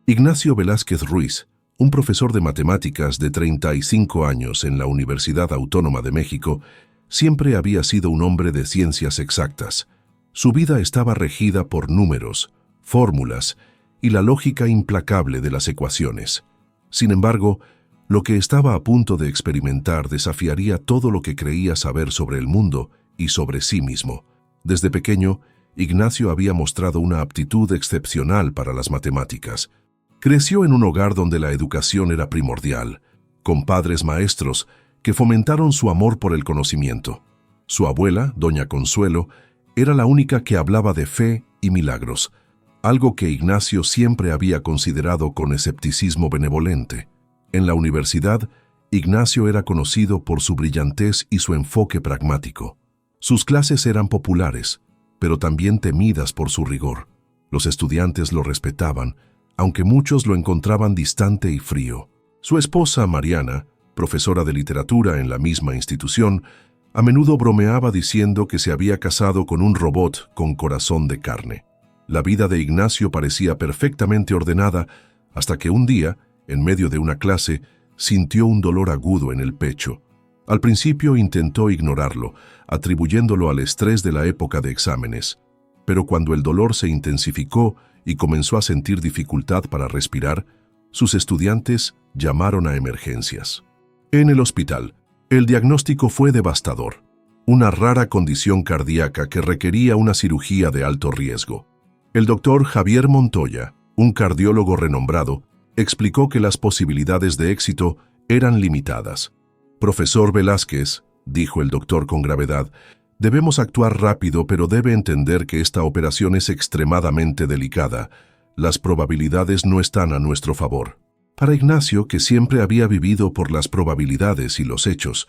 Ignacio Velázquez Ruiz, un profesor de matemáticas de 35 años en la Universidad Autónoma de México, siempre había sido un hombre de ciencias exactas. Su vida estaba regida por números, fórmulas y la lógica implacable de las ecuaciones. Sin embargo, lo que estaba a punto de experimentar desafiaría todo lo que creía saber sobre el mundo y sobre sí mismo. Desde pequeño, Ignacio había mostrado una aptitud excepcional para las matemáticas. Creció en un hogar donde la educación era primordial, con padres maestros que fomentaron su amor por el conocimiento. Su abuela, doña Consuelo, era la única que hablaba de fe y milagros, algo que Ignacio siempre había considerado con escepticismo benevolente. En la universidad, Ignacio era conocido por su brillantez y su enfoque pragmático. Sus clases eran populares, pero también temidas por su rigor. Los estudiantes lo respetaban, aunque muchos lo encontraban distante y frío. Su esposa, Mariana, profesora de literatura en la misma institución, a menudo bromeaba diciendo que se había casado con un robot con corazón de carne. La vida de Ignacio parecía perfectamente ordenada hasta que un día, en medio de una clase, sintió un dolor agudo en el pecho. Al principio intentó ignorarlo, atribuyéndolo al estrés de la época de exámenes. Pero cuando el dolor se intensificó y comenzó a sentir dificultad para respirar, sus estudiantes llamaron a emergencias. En el hospital, el diagnóstico fue devastador: una rara condición cardíaca que requería una cirugía de alto riesgo. El doctor Javier Montoya, un cardiólogo renombrado, explicó que las posibilidades de éxito eran limitadas. «Profesor Velázquez», dijo el doctor con gravedad, «debemos actuar rápido, pero debe entender que esta operación es extremadamente delicada. Las probabilidades no están a nuestro favor». Para Ignacio, que siempre había vivido por las probabilidades y los hechos,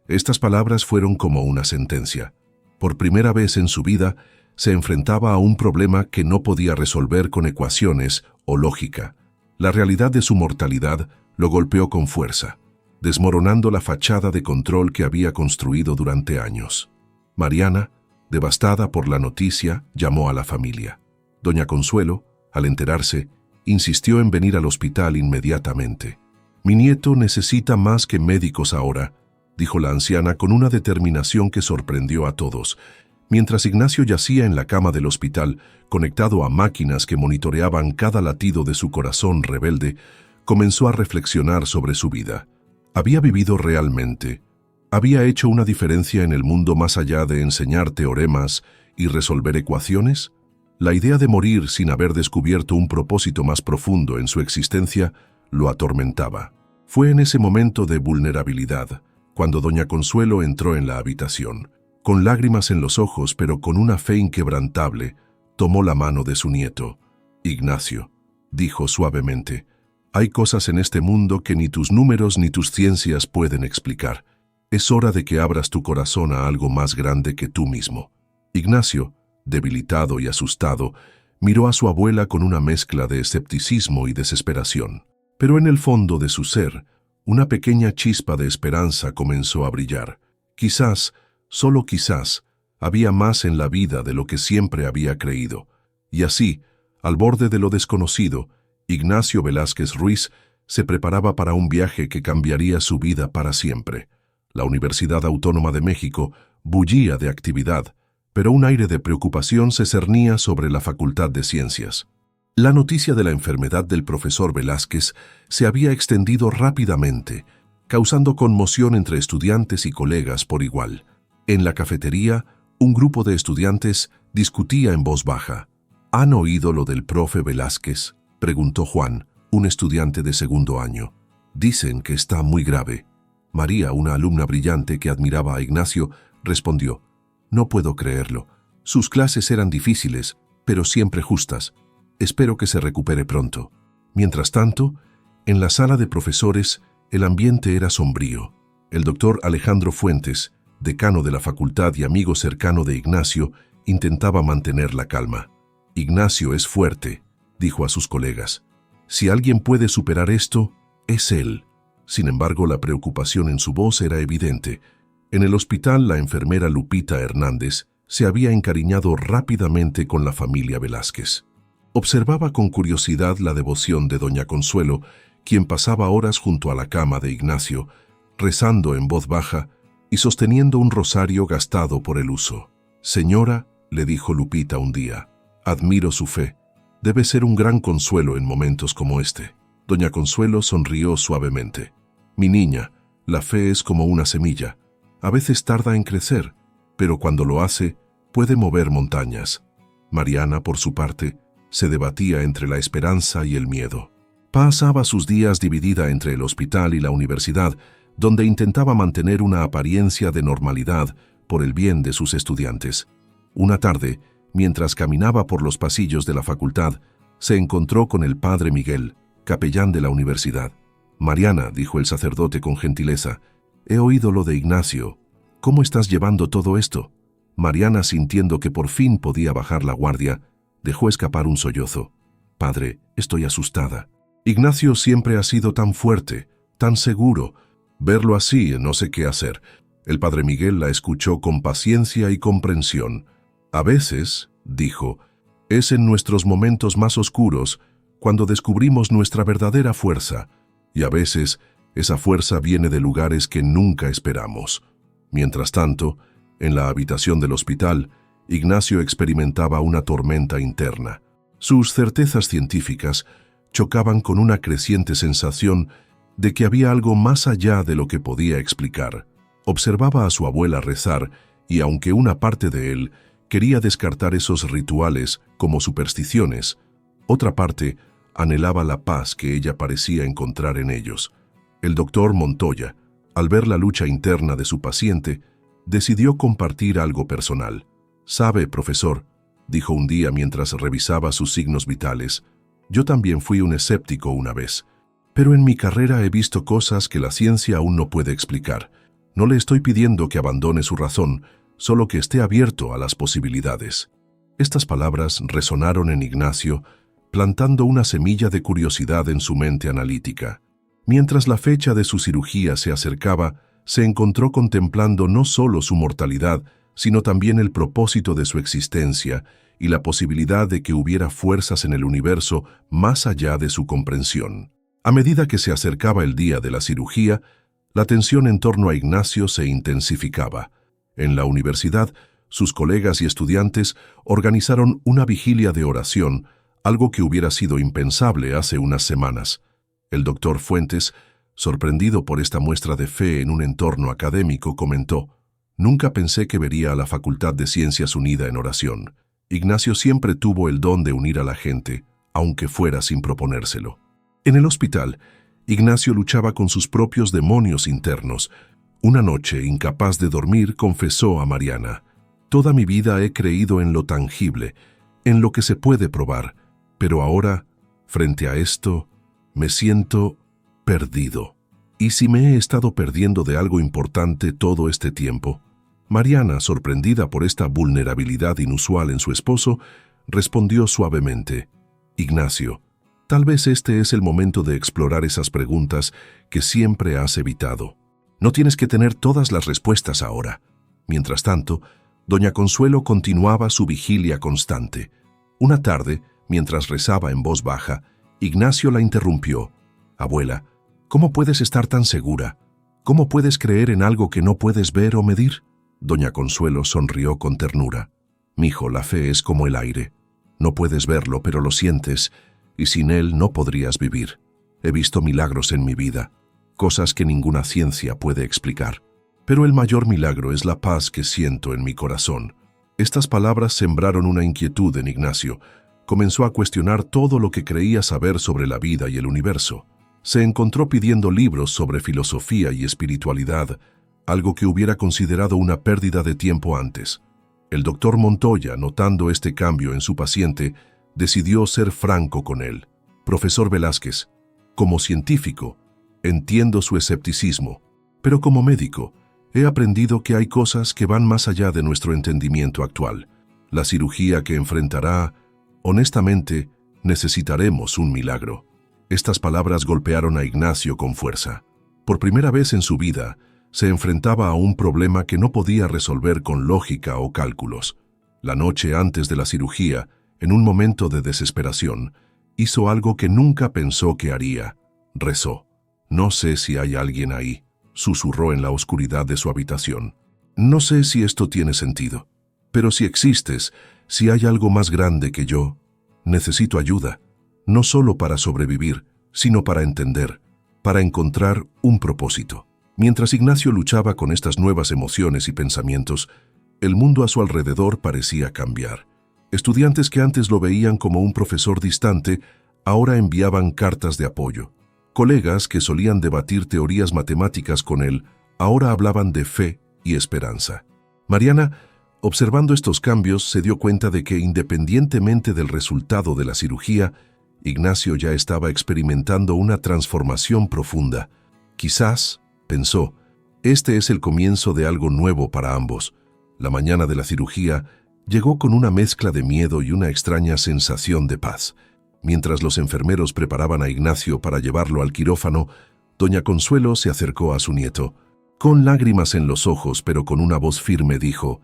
estas palabras fueron como una sentencia. Por primera vez en su vida, se enfrentaba a un problema que no podía resolver con ecuaciones o lógica. La realidad de su mortalidad lo golpeó con fuerza, desmoronando la fachada de control que había construido durante años. Mariana, devastada por la noticia, llamó a la familia. Doña Consuelo, al enterarse, insistió en venir al hospital inmediatamente. «Mi nieto necesita más que médicos ahora», dijo la anciana con una determinación que sorprendió a todos. Mientras Ignacio yacía en la cama del hospital, conectado a máquinas que monitoreaban cada latido de su corazón rebelde, comenzó a reflexionar sobre su vida. ¿Había vivido realmente? ¿Había hecho una diferencia en el mundo más allá de enseñar teoremas y resolver ecuaciones? La idea de morir sin haber descubierto un propósito más profundo en su existencia lo atormentaba. Fue en ese momento de vulnerabilidad cuando doña Consuelo entró en la habitación. Con lágrimas en los ojos, pero con una fe inquebrantable, tomó la mano de su nieto. «Ignacio», dijo suavemente, «hay cosas en este mundo que ni tus números ni tus ciencias pueden explicar. Es hora de que abras tu corazón a algo más grande que tú mismo». Ignacio, debilitado y asustado, miró a su abuela con una mezcla de escepticismo y desesperación. Pero en el fondo de su ser, una pequeña chispa de esperanza comenzó a brillar. Quizás, solo quizás, había más en la vida de lo que siempre había creído. Y así, al borde de lo desconocido, Ignacio Velázquez Ruiz se preparaba para un viaje que cambiaría su vida para siempre. La Universidad Autónoma de México bullía de actividad, pero un aire de preocupación se cernía sobre la Facultad de Ciencias. La noticia de la enfermedad del profesor Velázquez se había extendido rápidamente, causando conmoción entre estudiantes y colegas por igual. En la cafetería, un grupo de estudiantes discutía en voz baja. «¿Han oído lo del profe Velázquez?», preguntó Juan, un estudiante de segundo año. «Dicen que está muy grave». María, una alumna brillante que admiraba a Ignacio, respondió: «No puedo creerlo. Sus clases eran difíciles, pero siempre justas. Espero que se recupere pronto». Mientras tanto, en la sala de profesores, el ambiente era sombrío. El doctor Alejandro Fuentes, decano de la facultad y amigo cercano de Ignacio, intentaba mantener la calma. «Ignacio es fuerte», dijo a sus colegas. «Si alguien puede superar esto, es él». Sin embargo, la preocupación en su voz era evidente. En el hospital, la enfermera Lupita Hernández se había encariñado rápidamente con la familia Velázquez. Observaba con curiosidad la devoción de doña Consuelo, quien pasaba horas junto a la cama de Ignacio, rezando en voz baja y sosteniendo un rosario gastado por el uso. «Señora», le dijo Lupita un día, «admiro su fe. Debe ser un gran consuelo en momentos como este». Doña Consuelo sonrió suavemente. «Mi niña, la fe es como una semilla. A veces tarda en crecer, pero cuando lo hace, puede mover montañas». Mariana, por su parte, se debatía entre la esperanza y el miedo. Pasaba sus días dividida entre el hospital y la universidad, donde intentaba mantener una apariencia de normalidad por el bien de sus estudiantes. Una tarde, mientras caminaba por los pasillos de la facultad, se encontró con el padre Miguel, capellán de la universidad. «Mariana», dijo el sacerdote con gentileza, «he oído lo de Ignacio. ¿Cómo estás llevando todo esto?» Mariana, sintiendo que por fin podía bajar la guardia, dejó escapar un sollozo. «Padre, estoy asustada. Ignacio siempre ha sido tan fuerte, tan seguro. Verlo así, no sé qué hacer». El padre Miguel la escuchó con paciencia y comprensión. «A veces», dijo, «es en nuestros momentos más oscuros cuando descubrimos nuestra verdadera fuerza, y a veces esa fuerza viene de lugares que nunca esperamos». Mientras tanto, en la habitación del hospital, Ignacio experimentaba una tormenta interna. Sus certezas científicas chocaban con una creciente sensación de que había algo más allá de lo que podía explicar. Observaba a su abuela rezar y, aunque una parte de él quería descartar esos rituales como supersticiones, otra parte anhelaba la paz que ella parecía encontrar en ellos. El doctor Montoya, al ver la lucha interna de su paciente, decidió compartir algo personal. «Sabe, profesor», dijo un día mientras revisaba sus signos vitales, «yo también fui un escéptico una vez, pero en mi carrera he visto cosas que la ciencia aún no puede explicar. No le estoy pidiendo que abandone su razón, solo que esté abierto a las posibilidades». Estas palabras resonaron en Ignacio, plantando una semilla de curiosidad en su mente analítica. Mientras la fecha de su cirugía se acercaba, se encontró contemplando no solo su mortalidad, sino también el propósito de su existencia y la posibilidad de que hubiera fuerzas en el universo más allá de su comprensión. A medida que se acercaba el día de la cirugía, la tensión en torno a Ignacio se intensificaba. En la universidad, sus colegas y estudiantes organizaron una vigilia de oración, algo que hubiera sido impensable hace unas semanas. El doctor Fuentes, sorprendido por esta muestra de fe en un entorno académico, comentó: «Nunca pensé que vería a la Facultad de Ciencias unida en oración. Ignacio siempre tuvo el don de unir a la gente, aunque fuera sin proponérselo». En el hospital, Ignacio luchaba con sus propios demonios internos. Una noche, incapaz de dormir, confesó a Mariana: «Toda mi vida he creído en lo tangible, en lo que se puede probar, pero ahora, frente a esto, me siento perdido. ¿Y si me he estado perdiendo de algo importante todo este tiempo?». Mariana, sorprendida por esta vulnerabilidad inusual en su esposo, respondió suavemente: «Ignacio, tal vez este es el momento de explorar esas preguntas que siempre has evitado. No tienes que tener todas las respuestas ahora». Mientras tanto, doña Consuelo continuaba su vigilia constante. Una tarde, mientras rezaba en voz baja, Ignacio la interrumpió: «Abuela, ¿cómo puedes estar tan segura? ¿Cómo puedes creer en algo que no puedes ver o medir?». Doña Consuelo sonrió con ternura: «Mijo, la fe es como el aire. No puedes verlo, pero lo sientes, y sin él no podrías vivir. He visto milagros en mi vida, cosas que ninguna ciencia puede explicar. Pero el mayor milagro es la paz que siento en mi corazón». Estas palabras sembraron una inquietud en Ignacio. Comenzó a cuestionar todo lo que creía saber sobre la vida y el universo. Se encontró pidiendo libros sobre filosofía y espiritualidad, algo que hubiera considerado una pérdida de tiempo antes. El doctor Montoya, notando este cambio en su paciente, decidió ser franco con él: «Profesor Velázquez, como científico, entiendo su escepticismo, pero como médico, he aprendido que hay cosas que van más allá de nuestro entendimiento actual. La cirugía que enfrentará, honestamente, necesitaremos un milagro». Estas palabras golpearon a Ignacio con fuerza. Por primera vez en su vida, se enfrentaba a un problema que no podía resolver con lógica o cálculos. La noche antes de la cirugía, En un momento de desesperación, hizo algo que nunca pensó que haría. Rezó. «No sé si hay alguien ahí», susurró en la oscuridad de su habitación. «No sé si esto tiene sentido, pero si existes, si hay algo más grande que yo, necesito ayuda, no solo para sobrevivir, sino para entender, para encontrar un propósito». Mientras Ignacio luchaba con estas nuevas emociones y pensamientos, el mundo a su alrededor parecía cambiar. Estudiantes que antes lo veían como un profesor distante, ahora enviaban cartas de apoyo. Colegas que solían debatir teorías matemáticas con él, ahora hablaban de fe y esperanza. Mariana, observando estos cambios, se dio cuenta de que, independientemente del resultado de la cirugía, Ignacio ya estaba experimentando una transformación profunda. Quizás, pensó, este es el comienzo de algo nuevo para ambos. La mañana de la cirugía llegó con una mezcla de miedo y una extraña sensación de paz. Mientras los enfermeros preparaban a Ignacio para llevarlo al quirófano, doña Consuelo se acercó a su nieto. Con lágrimas en los ojos, pero con una voz firme, dijo: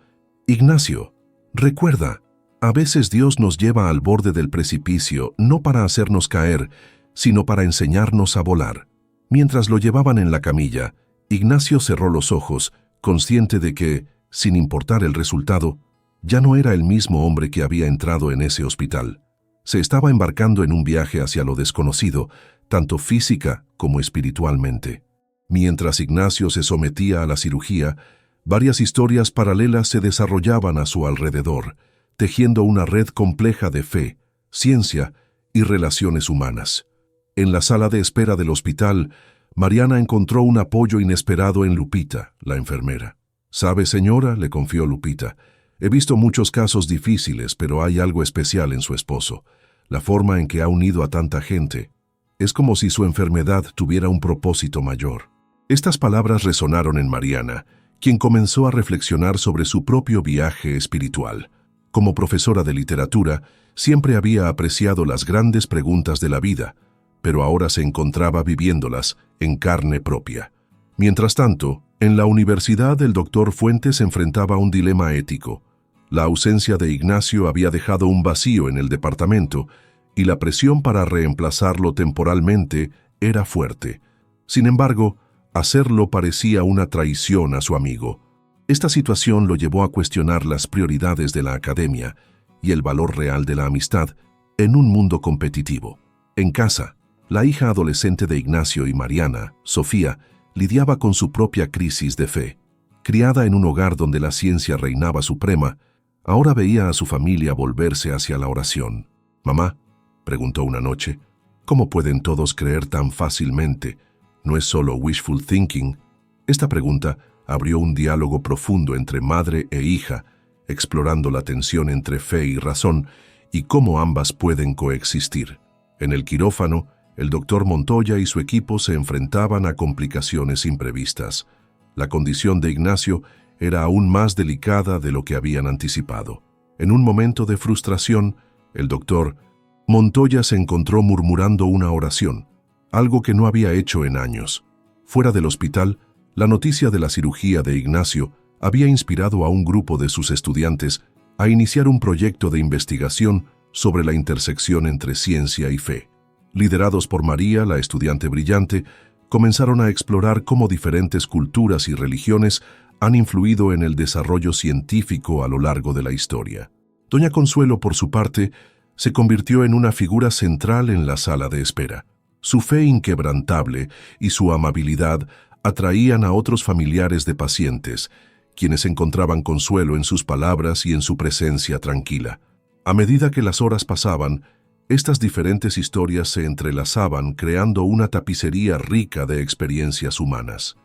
«Ignacio, recuerda, a veces Dios nos lleva al borde del precipicio no para hacernos caer, sino para enseñarnos a volar». Mientras lo llevaban en la camilla, Ignacio cerró los ojos, consciente de que, sin importar el resultado, ya no era el mismo hombre que había entrado en ese hospital. Se estaba embarcando en un viaje hacia lo desconocido, tanto física como espiritualmente. Mientras Ignacio se sometía a la cirugía, varias historias paralelas se desarrollaban a su alrededor, tejiendo una red compleja de fe, ciencia y relaciones humanas. En la sala de espera del hospital, Mariana encontró un apoyo inesperado en Lupita, la enfermera. «¿Sabe, señora?», le confió Lupita. «He visto muchos casos difíciles, pero hay algo especial en su esposo. La forma en que ha unido a tanta gente. Es como si su enfermedad tuviera un propósito mayor». Estas palabras resonaron en Mariana, quien comenzó a reflexionar sobre su propio viaje espiritual. Como profesora de literatura, siempre había apreciado las grandes preguntas de la vida, pero ahora se encontraba viviéndolas en carne propia. Mientras tanto, en la universidad el doctor Fuentes enfrentaba un dilema ético. La ausencia de Ignacio había dejado un vacío en el departamento y la presión para reemplazarlo temporalmente era fuerte. Sin embargo, hacerlo parecía una traición a su amigo. Esta situación lo llevó a cuestionar las prioridades de la academia y el valor real de la amistad en un mundo competitivo. En casa, la hija adolescente de Ignacio y Mariana, Sofía, lidiaba con su propia crisis de fe. Criada en un hogar donde la ciencia reinaba suprema, ahora veía a su familia volverse hacia la oración. «Mamá», preguntó una noche, «¿cómo pueden todos creer tan fácilmente? ¿No es solo wishful thinking?». Esta pregunta abrió un diálogo profundo entre madre e hija, explorando la tensión entre fe y razón y cómo ambas pueden coexistir. En el quirófano, el doctor Montoya y su equipo se enfrentaban a complicaciones imprevistas. La condición de Ignacio era aún más delicada de lo que habían anticipado. En un momento de frustración, el doctor Montoya se encontró murmurando una oración, algo que no había hecho en años. Fuera del hospital, la noticia de la cirugía de Ignacio había inspirado a un grupo de sus estudiantes a iniciar un proyecto de investigación sobre la intersección entre ciencia y fe. Liderados por María, la estudiante brillante, comenzaron a explorar cómo diferentes culturas y religiones han influido en el desarrollo científico a lo largo de la historia. Doña Consuelo, por su parte, se convirtió en una figura central en la sala de espera. Su fe inquebrantable y su amabilidad atraían a otros familiares de pacientes, quienes encontraban consuelo en sus palabras y en su presencia tranquila. A medida que las horas pasaban, estas diferentes historias se entrelazaban creando una tapicería rica de experiencias humanas.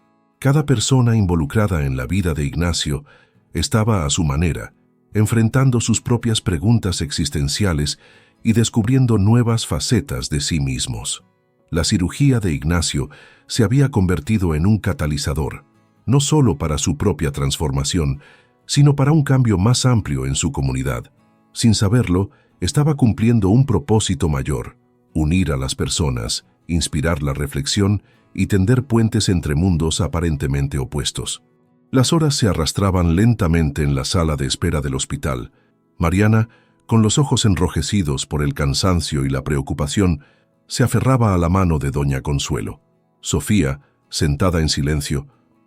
Cada persona involucrada en la vida de Ignacio estaba a su manera, enfrentando sus propias preguntas existenciales y descubriendo nuevas facetas de sí mismos. La cirugía de Ignacio se había convertido en un catalizador, no solo para su propia transformación, sino para un cambio más amplio en su comunidad. Sin saberlo, estaba cumpliendo un propósito mayor: unir a las personas, inspirar la reflexión y tender puentes entre mundos aparentemente opuestos. Las horas se arrastraban lentamente en la sala de espera del hospital. Mariana, Con los ojos enrojecidos por el cansancio y la preocupación, se aferraba a la mano de doña Consuelo. Sofía, sentada en silencio,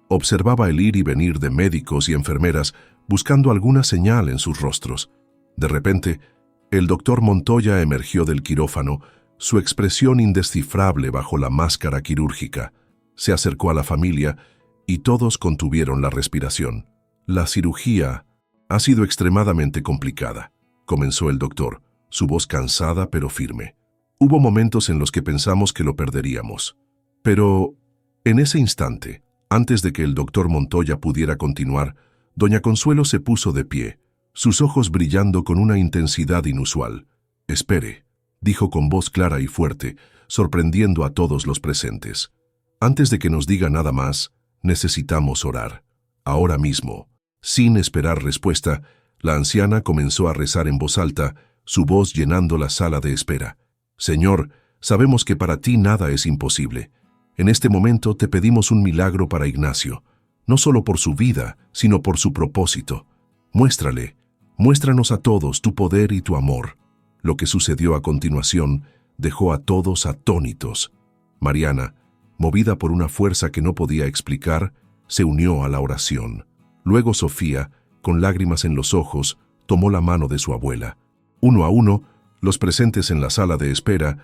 observaba el ir y venir de médicos y enfermeras buscando alguna señal en sus rostros. De repente, el doctor Montoya emergió del quirófano, su expresión indescifrable bajo la máscara quirúrgica. Se acercó a la familia y todos contuvieron la respiración. La cirugía ha sido extremadamente complicada, comenzó el doctor, su voz cansada pero firme. Hubo momentos en los que pensamos que lo perderíamos. Pero, en ese instante, antes de que el doctor Montoya pudiera continuar, doña Consuelo se puso de pie, sus ojos brillando con una intensidad inusual. «Espere», dijo con voz clara y fuerte, sorprendiendo a todos los presentes. «Antes de que nos diga nada más, necesitamos orar. Ahora mismo». Sin esperar respuesta, la anciana comenzó a rezar en voz alta, su voz llenando la sala de espera. «Señor, sabemos que para ti nada es imposible. En este momento te pedimos un milagro para Ignacio, no solo por su vida, sino por su propósito. Muéstranos a todos tu poder y tu amor». Lo que sucedió a continuación dejó a todos atónitos. Mariana, movida por una fuerza que no podía explicar, se unió a la oración. Luego Sofía, con lágrimas en los ojos, tomó la mano de su abuela. Uno a uno, los presentes en la sala de espera,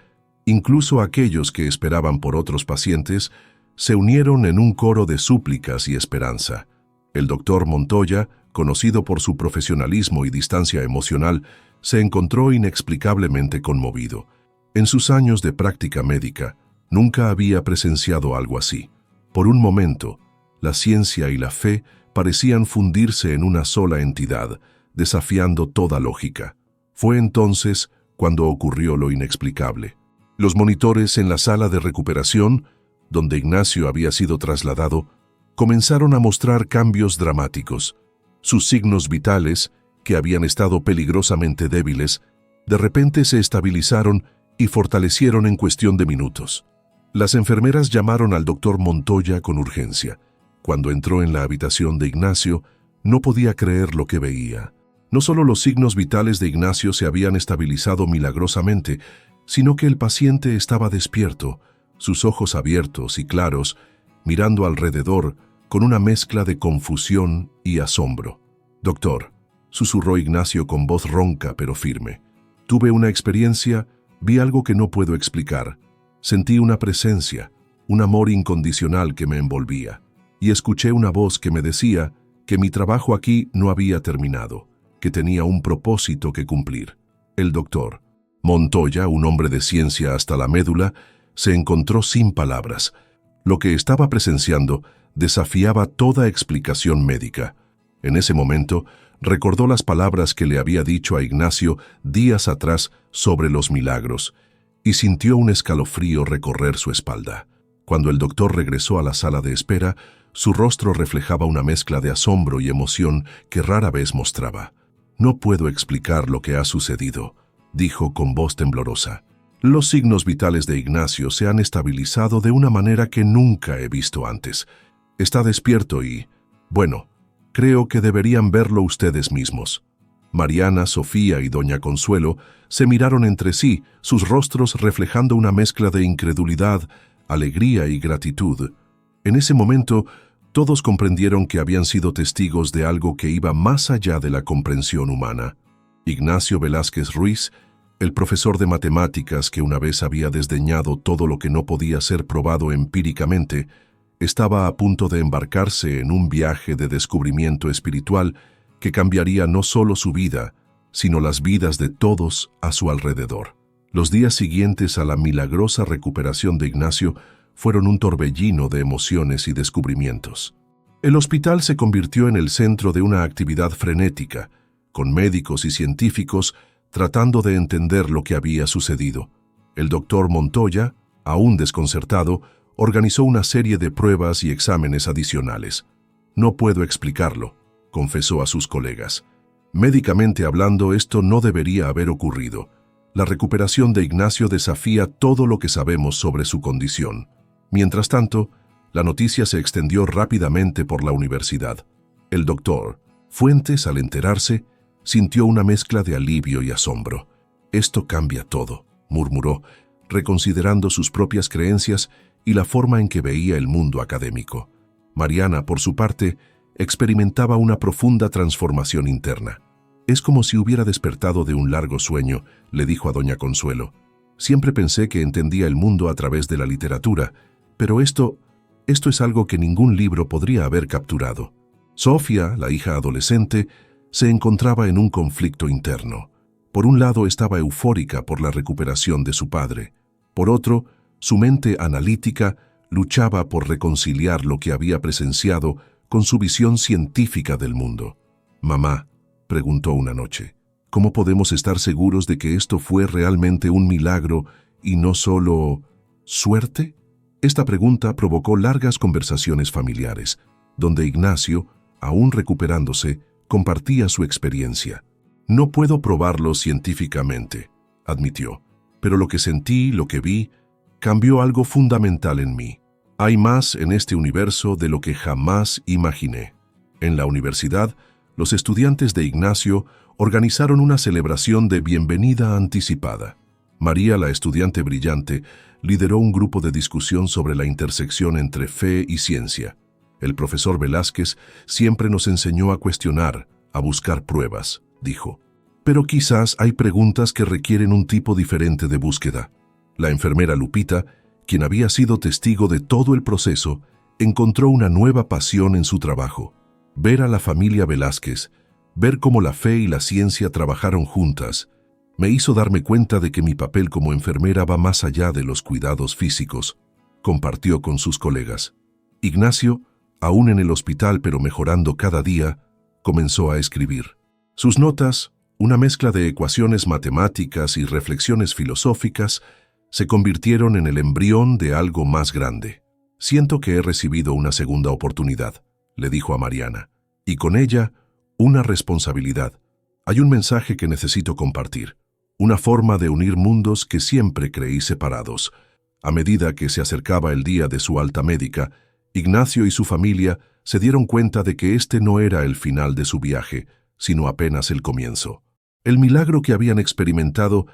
incluso aquellos que esperaban por otros pacientes, se unieron en un coro de súplicas y esperanza. El doctor Montoya, conocido por su profesionalismo y distancia emocional, se encontró inexplicablemente conmovido. En sus años de práctica médica, nunca había presenciado algo así. Por un momento, la ciencia y la fe parecían fundirse en una sola entidad, desafiando toda lógica. Fue entonces cuando ocurrió lo inexplicable. Los monitores en la sala de recuperación, donde Ignacio había sido trasladado, comenzaron a mostrar cambios dramáticos. Sus signos vitales, que habían estado peligrosamente débiles, de repente se estabilizaron y fortalecieron en cuestión de minutos. Las enfermeras llamaron al doctor Montoya con urgencia. Cuando entró en la habitación de Ignacio, no podía creer lo que veía. No solo los signos vitales de Ignacio se habían estabilizado milagrosamente, sino que el paciente estaba despierto, sus ojos abiertos y claros, mirando alrededor con una mezcla de confusión y asombro. «Doctor», susurró Ignacio con voz ronca pero firme. «Tuve una experiencia, vi algo que no puedo explicar. Sentí una presencia, un amor incondicional que me envolvía. Y escuché una voz que me decía que mi trabajo aquí no había terminado, que tenía un propósito que cumplir». El doctor Montoya, un hombre de ciencia hasta la médula, se encontró sin palabras. Lo que estaba presenciando desafiaba toda explicación médica. En ese momento, recordó las palabras que le había dicho a Ignacio días atrás sobre los milagros, y sintió un escalofrío recorrer su espalda. Cuando el doctor regresó a la sala de espera, su rostro reflejaba una mezcla de asombro y emoción que rara vez mostraba. «No puedo explicar lo que ha sucedido», dijo con voz temblorosa. «Los signos vitales de Ignacio se han estabilizado de una manera que nunca he visto antes. Está despierto y, bueno, creo que deberían verlo ustedes mismos». Mariana, Sofía y doña Consuelo se miraron entre sí, sus rostros reflejando una mezcla de incredulidad, alegría y gratitud. En ese momento, todos comprendieron que habían sido testigos de algo que iba más allá de la comprensión humana. Ignacio Velázquez Ruiz, el profesor de matemáticas que una vez había desdeñado todo lo que no podía ser probado empíricamente, estaba a punto de embarcarse en un viaje de descubrimiento espiritual que cambiaría no solo su vida, sino las vidas de todos a su alrededor. Los días siguientes a la milagrosa recuperación de Ignacio fueron un torbellino de emociones y descubrimientos. El hospital se convirtió en el centro de una actividad frenética, con médicos y científicos tratando de entender lo que había sucedido. El doctor Montoya, aún desconcertado, organizó una serie de pruebas y exámenes adicionales. «No puedo explicarlo», confesó a sus colegas. «Médicamente hablando, esto no debería haber ocurrido. La recuperación de Ignacio desafía todo lo que sabemos sobre su condición». Mientras tanto, la noticia se extendió rápidamente por la universidad. El doctor Fuentes, al enterarse, Sintió una mezcla de alivio y asombro. «Esto cambia todo», murmuró, reconsiderando sus propias creencias y la forma en que veía el mundo académico. Mariana, por su parte, experimentaba una profunda transformación interna. «Es como si hubiera despertado de un largo sueño», le dijo a doña Consuelo. «Siempre pensé que entendía el mundo a través de la literatura, pero esto es algo que ningún libro podría haber capturado». Sofía, la hija adolescente, se encontraba en un conflicto interno. Por un lado estaba eufórica por la recuperación de su padre. Por otro, su mente analítica luchaba por reconciliar lo que había presenciado con su visión científica del mundo. «Mamá», preguntó una noche, «¿cómo podemos estar seguros de que esto fue realmente un milagro y no solo suerte?» Esta pregunta provocó largas conversaciones familiares, donde Ignacio, aún recuperándose, compartía su experiencia. «No puedo probarlo científicamente», admitió, «pero lo que sentí, lo que vi, cambió algo fundamental en mí. Hay más en este universo de lo que jamás imaginé». En la universidad, los estudiantes de Ignacio organizaron una celebración de bienvenida anticipada. María, la estudiante brillante, lideró un grupo de discusión sobre la intersección entre fe y ciencia. «El profesor Velázquez siempre nos enseñó a cuestionar, a buscar pruebas», dijo. «Pero quizás hay preguntas que requieren un tipo diferente de búsqueda». La enfermera Lupita, quien había sido testigo de todo el proceso, encontró una nueva pasión en su trabajo. Ver a la familia Velázquez, ver cómo la fe y la ciencia trabajaron juntas, me hizo darme cuenta de que mi papel como enfermera va más allá de los cuidados físicos, compartió con sus colegas. Ignacio, aún en el hospital pero mejorando cada día, comenzó a escribir. Sus notas, una mezcla de ecuaciones matemáticas y reflexiones filosóficas, se convirtieron en el embrión de algo más grande. «Siento que he recibido una segunda oportunidad», le dijo a Mariana, «y con ella, una responsabilidad. Hay un mensaje que necesito compartir, una forma de unir mundos que siempre creí separados». A medida que se acercaba el día de su alta médica, Ignacio y su familia se dieron cuenta de que este no era el final de su viaje, sino apenas el comienzo. El milagro que habían experimentado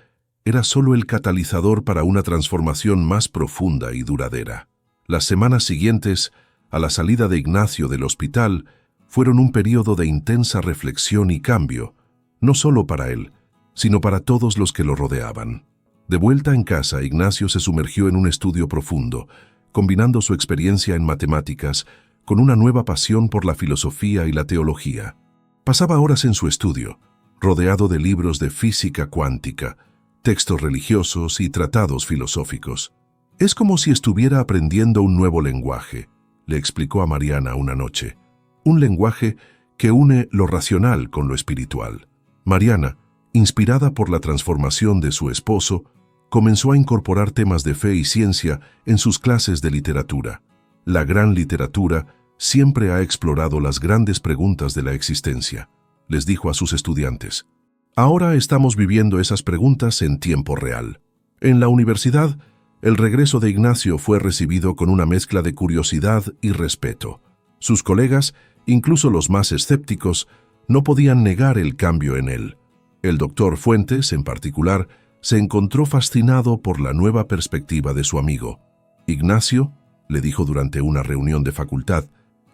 era solo el catalizador para una transformación más profunda y duradera. Las semanas siguientes, a la salida de Ignacio del hospital, fueron un periodo de intensa reflexión y cambio, no solo para él, sino para todos los que lo rodeaban. De vuelta en casa, Ignacio se sumergió en un estudio profundo, combinando su experiencia en matemáticas con una nueva pasión por la filosofía y la teología. Pasaba horas en su estudio, rodeado de libros de física cuántica, textos religiosos y tratados filosóficos. «Es como si estuviera aprendiendo un nuevo lenguaje», le explicó a Mariana una noche. «Un lenguaje que une lo racional con lo espiritual». Mariana, inspirada por la transformación de su esposo, comenzó a incorporar temas de fe y ciencia en sus clases de literatura. La gran literatura siempre ha explorado las grandes preguntas de la existencia, les dijo a sus estudiantes. Ahora estamos viviendo esas preguntas en tiempo real. En la universidad, el regreso de Ignacio fue recibido con una mezcla de curiosidad y respeto. Sus colegas, incluso los más escépticos, no podían negar el cambio en él. El doctor Fuentes, en particular, se encontró fascinado por la nueva perspectiva de su amigo. «Ignacio», le dijo durante una reunión de facultad,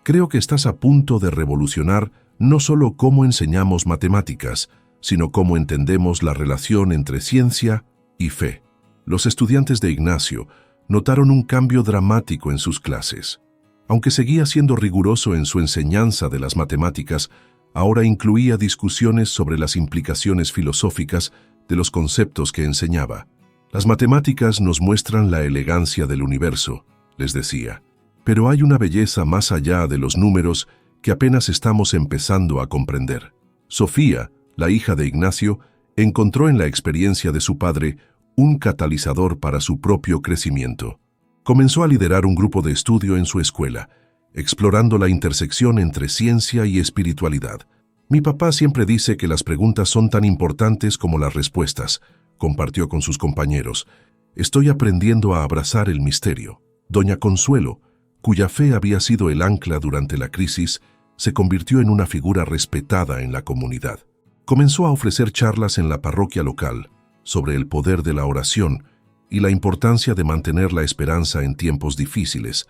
«creo que estás a punto de revolucionar no solo cómo enseñamos matemáticas, sino cómo entendemos la relación entre ciencia y fe». Los estudiantes de Ignacio notaron un cambio dramático en sus clases. Aunque seguía siendo riguroso en su enseñanza de las matemáticas, ahora incluía discusiones sobre las implicaciones filosóficas de los conceptos que enseñaba. «Las matemáticas nos muestran la elegancia del universo», les decía, «pero hay una belleza más allá de los números que apenas estamos empezando a comprender». Sofía, la hija de Ignacio, encontró en la experiencia de su padre un catalizador para su propio crecimiento. Comenzó a liderar un grupo de estudio en su escuela, explorando la intersección entre ciencia y espiritualidad. «Mi papá siempre dice que las preguntas son tan importantes como las respuestas», compartió con sus compañeros. «Estoy aprendiendo a abrazar el misterio». Doña Consuelo, cuya fe había sido el ancla durante la crisis, se convirtió en una figura respetada en la comunidad. Comenzó a ofrecer charlas en la parroquia local sobre el poder de la oración y la importancia de mantener la esperanza en tiempos difíciles.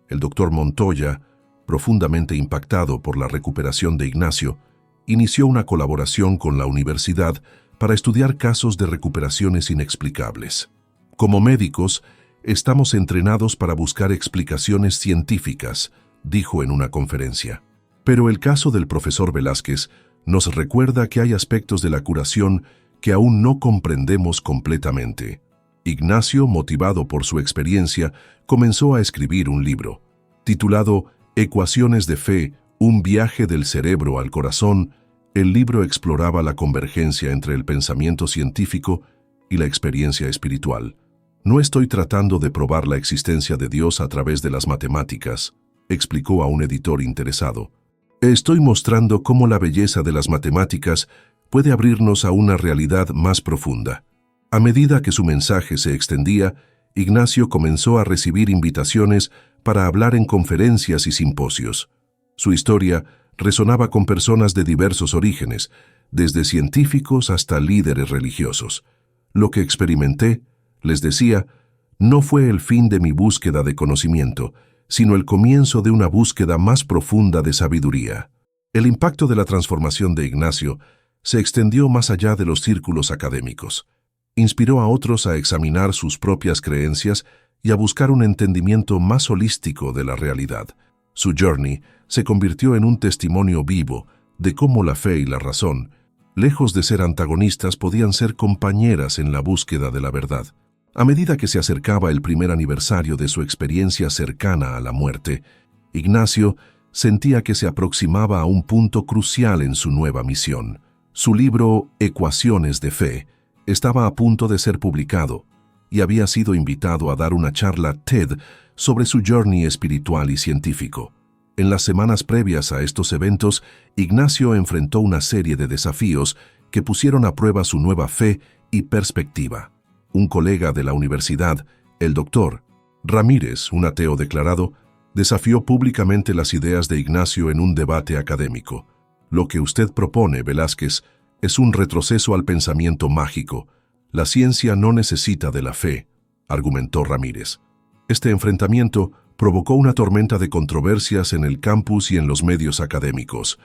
El doctor Montoya, profundamente impactado por la recuperación de Ignacio, inició una colaboración con la universidad para estudiar casos de recuperaciones inexplicables. Como médicos, estamos entrenados para buscar explicaciones científicas, dijo en una conferencia. Pero el caso del profesor Velázquez nos recuerda que hay aspectos de la curación que aún no comprendemos completamente. Ignacio, motivado por su experiencia, comenzó a escribir un libro, titulado Ecuaciones de Fe, un viaje del cerebro al corazón. El libro exploraba la convergencia entre el pensamiento científico y la experiencia espiritual. No estoy tratando de probar la existencia de Dios a través de las matemáticas, explicó a un editor interesado. Estoy mostrando cómo la belleza de las matemáticas puede abrirnos a una realidad más profunda. A medida que su mensaje se extendía, Ignacio comenzó a recibir invitaciones para hablar en conferencias y simposios. Su historia resonaba con personas de diversos orígenes, desde científicos hasta líderes religiosos. Lo que experimenté, les decía, no fue el fin de mi búsqueda de conocimiento, sino el comienzo de una búsqueda más profunda de sabiduría. El impacto de la transformación de Ignacio se extendió más allá de los círculos académicos. Inspiró a otros a examinar sus propias creencias y a buscar un entendimiento más holístico de la realidad. Su journey se convirtió en un testimonio vivo de cómo la fe y la razón, lejos de ser antagonistas, podían ser compañeras en la búsqueda de la verdad. A medida que se acercaba el primer aniversario de su experiencia cercana a la muerte, Ignacio sentía que se aproximaba a un punto crucial en su nueva misión. Su libro Ecuaciones de Fe estaba a punto de ser publicado y había sido invitado a dar una charla TED sobre su journey espiritual y científico. En las semanas previas a estos eventos, Ignacio enfrentó una serie de desafíos que pusieron a prueba su nueva fe y perspectiva. Un colega de la universidad, el doctor Ramírez, un ateo declarado, desafió públicamente las ideas de Ignacio en un debate académico. Lo que usted propone, Velázquez, es un retroceso al pensamiento mágico. La ciencia no necesita de la fe, argumentó Ramírez. Este enfrentamiento provocó una tormenta de controversias en el campus y en los medios académicos.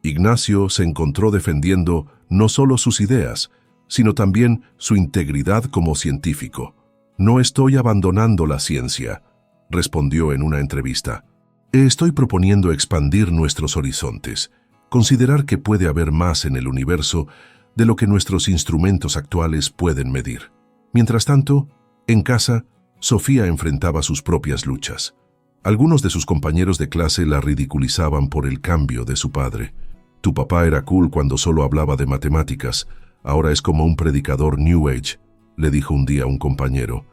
Ignacio se encontró defendiendo no solo sus ideas, sino también su integridad como científico. No estoy abandonando la ciencia, respondió en una entrevista. Estoy proponiendo expandir nuestros horizontes, considerar que puede haber más en el universo de lo que nuestros instrumentos actuales pueden medir. Mientras tanto, en casa, Sofía enfrentaba sus propias luchas. Algunos de sus compañeros de clase la ridiculizaban por el cambio de su padre. Tu papá era cool cuando solo hablaba de matemáticas. Ahora es como un predicador New Age, le dijo un día un compañero.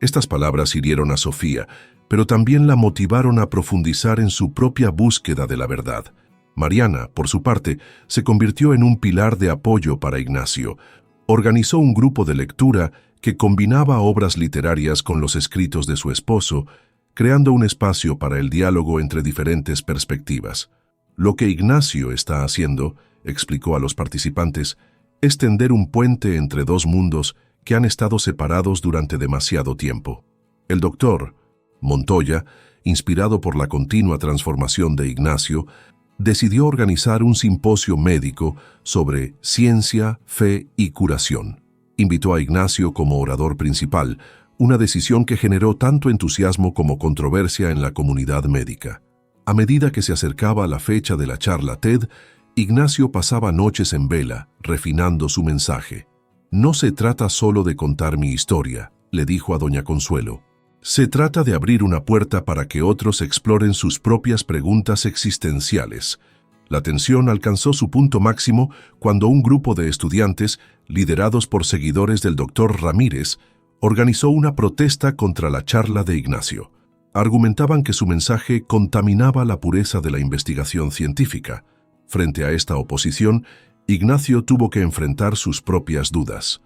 Estas palabras hirieron a Sofía, pero también la motivaron a profundizar en su propia búsqueda de la verdad. Mariana, por su parte, se convirtió en un pilar de apoyo para Ignacio. Organizó un grupo de lectura que combinaba obras literarias con los escritos de su esposo, creando un espacio para el diálogo entre diferentes perspectivas. Lo que Ignacio está haciendo, explicó a los participantes, es tender un puente entre dos mundos que han estado separados durante demasiado tiempo. El doctor Montoya, inspirado por la continua transformación de Ignacio, decidió organizar un simposio médico sobre ciencia, fe y curación. Invitó a Ignacio como orador principal, una decisión que generó tanto entusiasmo como controversia en la comunidad médica. A medida que se acercaba la fecha de la charla TED, Ignacio pasaba noches en vela, refinando su mensaje. No se trata solo de contar mi historia, le dijo a doña Consuelo. Se trata de abrir una puerta para que otros exploren sus propias preguntas existenciales. La tensión alcanzó su punto máximo cuando un grupo de estudiantes, liderados por seguidores del doctor Ramírez, organizó una protesta contra la charla de Ignacio. Argumentaban que su mensaje contaminaba la pureza de la investigación científica. Frente a esta oposición, Ignacio tuvo que enfrentar sus propias dudas.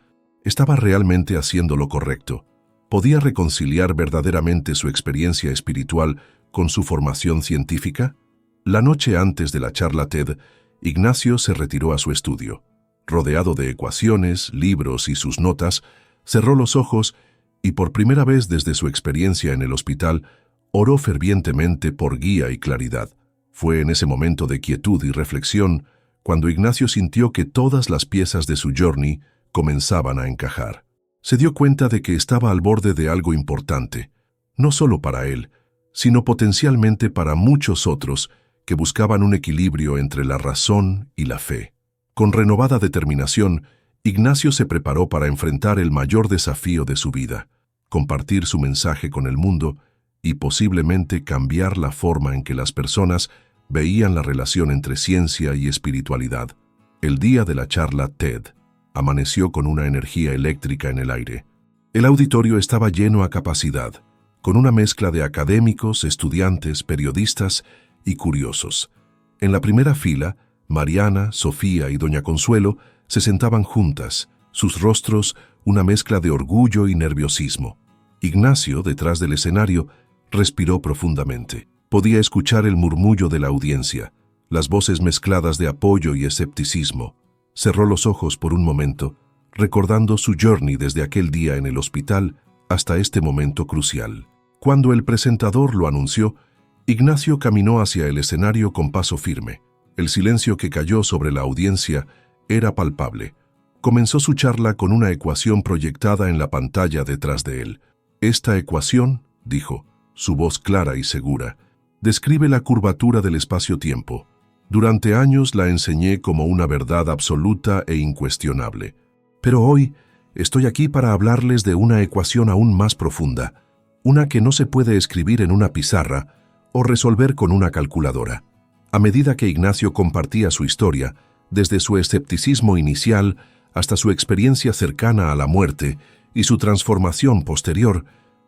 ¿Estaba realmente haciendo lo correcto? ¿Podía reconciliar verdaderamente su experiencia espiritual con su formación científica? La noche antes de la charla TED, Ignacio se retiró a su estudio. Rodeado de ecuaciones, libros y sus notas, cerró los ojos y por primera vez desde su experiencia en el hospital, oró fervientemente por guía y claridad. Fue en ese momento de quietud y reflexión cuando Ignacio sintió que todas las piezas de su journey comenzaban a encajar. Se dio cuenta de que estaba al borde de algo importante, no solo para él, sino potencialmente para muchos otros que buscaban un equilibrio entre la razón y la fe. Con renovada determinación, Ignacio se preparó para enfrentar el mayor desafío de su vida, compartir su mensaje con el mundo y posiblemente cambiar la forma en que las personas veían la relación entre ciencia y espiritualidad. El día de la charla TED amaneció con una energía eléctrica en el aire. El auditorio estaba lleno a capacidad, con una mezcla de académicos, estudiantes, periodistas y curiosos. En la primera fila, Mariana, Sofía y doña Consuelo se sentaban juntas, sus rostros una mezcla de orgullo y nerviosismo. Ignacio, detrás del escenario, respiró profundamente. Podía escuchar el murmullo de la audiencia, las voces mezcladas de apoyo y escepticismo. Cerró los ojos por un momento, recordando su journey desde aquel día en el hospital hasta este momento crucial. Cuando el presentador lo anunció, Ignacio caminó hacia el escenario con paso firme. El silencio que cayó sobre la audiencia era palpable. Comenzó su charla con una ecuación proyectada en la pantalla detrás de él. Esta ecuación, dijo, su voz clara y segura, describe la curvatura del espacio-tiempo. Durante años la enseñé como una verdad absoluta e incuestionable. Pero hoy estoy aquí para hablarles de una ecuación aún más profunda, una que no se puede escribir en una pizarra o resolver con una calculadora. A medida que Ignacio compartía su historia, desde su escepticismo inicial hasta su experiencia cercana a la muerte y su transformación posterior,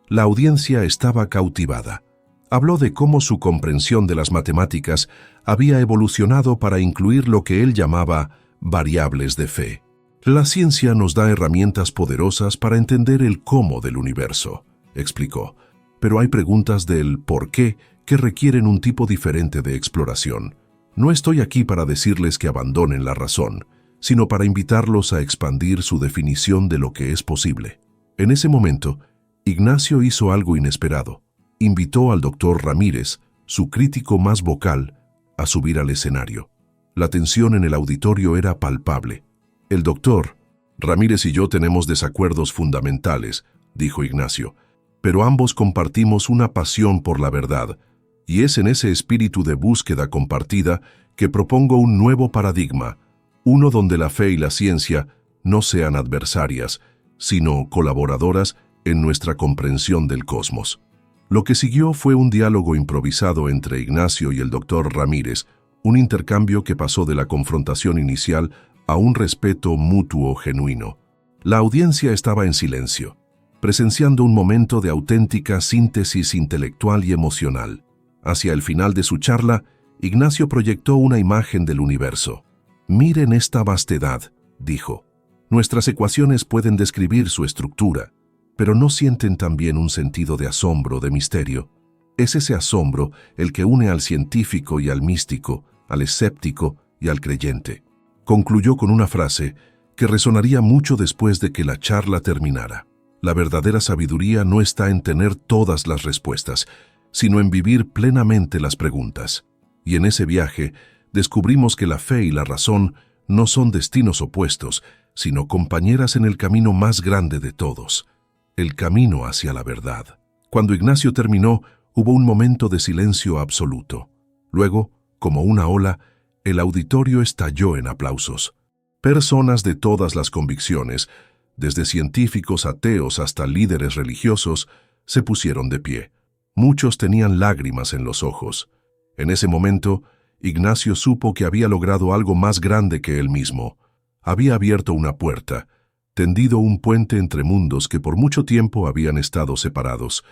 la audiencia estaba cautivada. Habló de cómo su comprensión de las matemáticas había evolucionado para incluir lo que él llamaba variables de fe. La ciencia nos da herramientas poderosas para entender el cómo del universo, explicó, pero hay preguntas del por qué que requieren un tipo diferente de exploración. No estoy aquí para decirles que abandonen la razón, sino para invitarlos a expandir su definición de lo que es posible. En ese momento, Ignacio hizo algo inesperado. Invitó al doctor Ramírez, su crítico más vocal, a subir al escenario. La tensión en el auditorio era palpable. El doctor Ramírez y yo tenemos desacuerdos fundamentales, dijo Ignacio, pero ambos compartimos una pasión por la verdad, y es en ese espíritu de búsqueda compartida que propongo un nuevo paradigma, uno donde la fe y la ciencia no sean adversarias, sino colaboradoras en nuestra comprensión del cosmos. Lo que siguió fue un diálogo improvisado entre Ignacio y el doctor Ramírez, un intercambio que pasó de la confrontación inicial a un respeto mutuo genuino. La audiencia estaba en silencio, presenciando un momento de auténtica síntesis intelectual y emocional. Hacia el final de su charla, Ignacio proyectó una imagen del universo. «Miren esta vastedad», dijo. «Nuestras ecuaciones pueden describir su estructura, pero ¿no sienten también un sentido de asombro, de misterio? Es ese asombro el que une al científico y al místico, al escéptico y al creyente». Concluyó con una frase que resonaría mucho después de que la charla terminara. La verdadera sabiduría no está en tener todas las respuestas, sino en vivir plenamente las preguntas. Y en ese viaje descubrimos que la fe y la razón no son destinos opuestos, sino compañeras en el camino más grande de todos, el camino hacia la verdad. Cuando Ignacio terminó, hubo un momento de silencio absoluto. Luego, como una ola, el auditorio estalló en aplausos. Personas de todas las convicciones, desde científicos ateos hasta líderes religiosos, se pusieron de pie. Muchos tenían lágrimas en los ojos. En ese momento, Ignacio supo que había logrado algo más grande que él mismo. Había abierto una puerta, tendido un puente entre mundos que por mucho tiempo habían estado separados,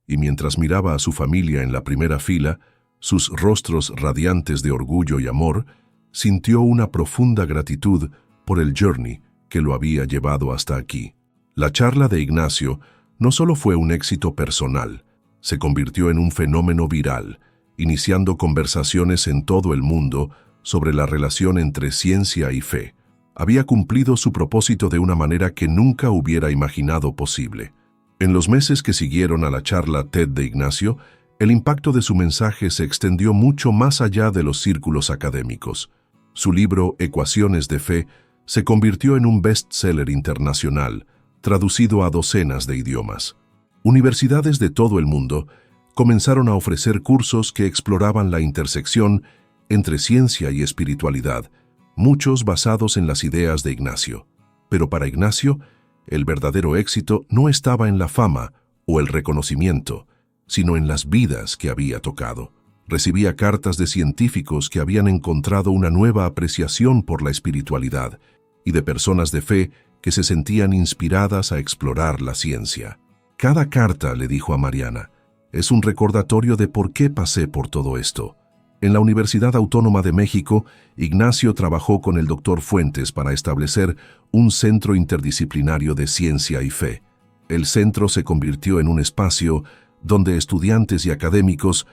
y mientras miraba a su familia en la primera fila, sus rostros radiantes de orgullo y amor, sintió una profunda gratitud por el journey que lo había llevado hasta aquí. La charla de Ignacio no solo fue un éxito personal, se convirtió en un fenómeno viral, iniciando conversaciones en todo el mundo sobre la relación entre ciencia y fe. había cumplido su propósito de una manera que nunca hubiera imaginado posible. En los meses que siguieron a la charla TED de Ignacio, el impacto de su mensaje se extendió mucho más allá de los círculos académicos. Su libro Ecuaciones de Fe se convirtió en un bestseller internacional, traducido a docenas de idiomas. Universidades de todo el mundo comenzaron a ofrecer cursos que exploraban la intersección entre ciencia y espiritualidad, muchos basados en las ideas de Ignacio. Pero para Ignacio, el verdadero éxito no estaba en la fama o el reconocimiento, sino en las vidas que había tocado. Recibía cartas de científicos que habían encontrado una nueva apreciación por la espiritualidad y de personas de fe que se sentían inspiradas a explorar la ciencia. Cada carta, le dijo a Mariana, es un recordatorio de por qué pasé por todo esto. En la Universidad Autónoma de México, Ignacio trabajó con el Dr. Fuentes para establecer un centro interdisciplinario de ciencia y fe. El centro se convirtió en un espacio donde estudiantes y académicos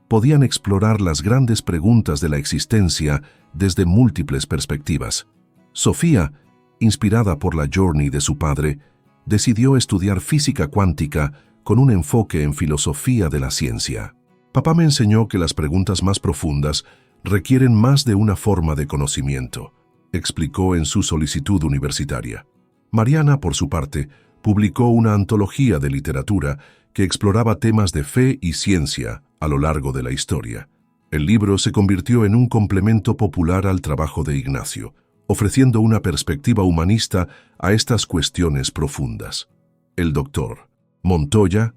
podían explorar las grandes preguntas de la existencia desde múltiples perspectivas. Sofía, inspirada por la journey de su padre, decidió estudiar física cuántica con un enfoque en filosofía de la ciencia. Papá me enseñó que las preguntas más profundas requieren más de una forma de conocimiento, explicó en su solicitud universitaria. Mariana, por su parte, publicó una antología de literatura que exploraba temas de fe y ciencia a lo largo de la historia. El libro se convirtió en un complemento popular al trabajo de Ignacio, ofreciendo una perspectiva humanista a estas cuestiones profundas. El doctor Montoya,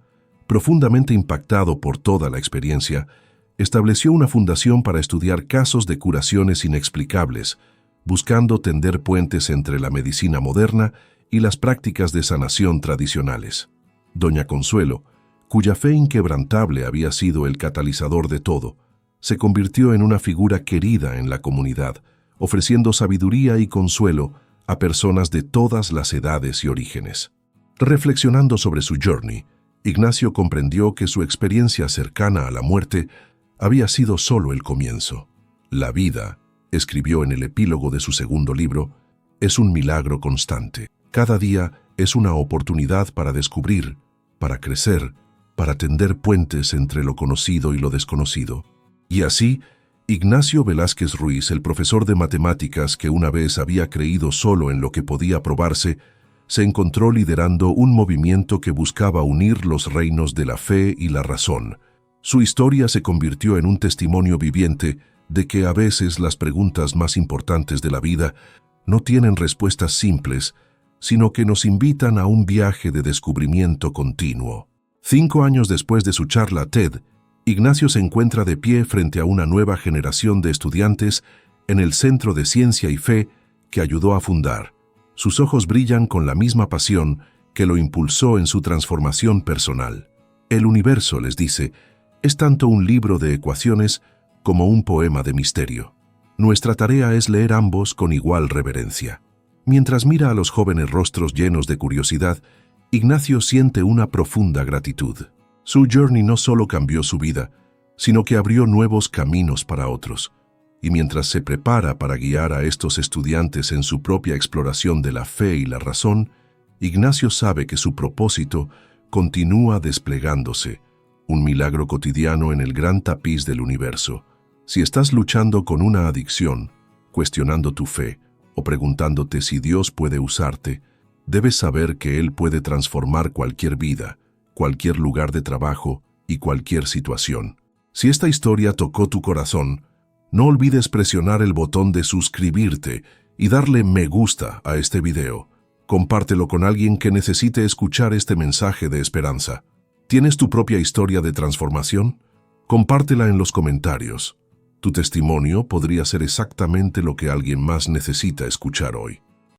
profundamente impactado por toda la experiencia, estableció una fundación para estudiar casos de curaciones inexplicables, buscando tender puentes entre la medicina moderna y las prácticas de sanación tradicionales. Doña Consuelo, cuya fe inquebrantable había sido el catalizador de todo, se convirtió en una figura querida en la comunidad, ofreciendo sabiduría y consuelo a personas de todas las edades y orígenes. Reflexionando sobre su journey, Ignacio comprendió que su experiencia cercana a la muerte había sido solo el comienzo. La vida, escribió en el epílogo de su segundo libro, es un milagro constante. Cada día es una oportunidad para descubrir, para crecer, para tender puentes entre lo conocido y lo desconocido. Y así, Ignacio Velázquez Ruiz, el profesor de matemáticas que una vez había creído solo en lo que podía probarse, se encontró liderando un movimiento que buscaba unir los reinos de la fe y la razón. Su historia se convirtió en un testimonio viviente de que a veces las preguntas más importantes de la vida no tienen respuestas simples, sino que nos invitan a un viaje de descubrimiento continuo. 5 años después de su charla TED, Ignacio se encuentra de pie frente a una nueva generación de estudiantes en el Centro de Ciencia y Fe que ayudó a fundar. Sus ojos brillan con la misma pasión que lo impulsó en su transformación personal. El universo, les dice, es tanto un libro de ecuaciones como un poema de misterio. Nuestra tarea es leer ambos con igual reverencia. Mientras mira a los jóvenes rostros llenos de curiosidad, Ignacio siente una profunda gratitud. Su journey no solo cambió su vida, sino que abrió nuevos caminos para otros. Y mientras se prepara para guiar a estos estudiantes en su propia exploración de la fe y la razón, Ignacio sabe que su propósito continúa desplegándose, un milagro cotidiano en el gran tapiz del universo. Si estás luchando con una adicción, cuestionando tu fe o preguntándote si Dios puede usarte, debes saber que Él puede transformar cualquier vida, cualquier lugar de trabajo y cualquier situación. Si esta historia tocó tu corazón, no olvides presionar el botón de suscribirte y darle me gusta a este video. Compártelo con alguien que necesite escuchar este mensaje de esperanza. ¿Tienes tu propia historia de transformación? Compártela en los comentarios. Tu testimonio podría ser exactamente lo que alguien más necesita escuchar hoy.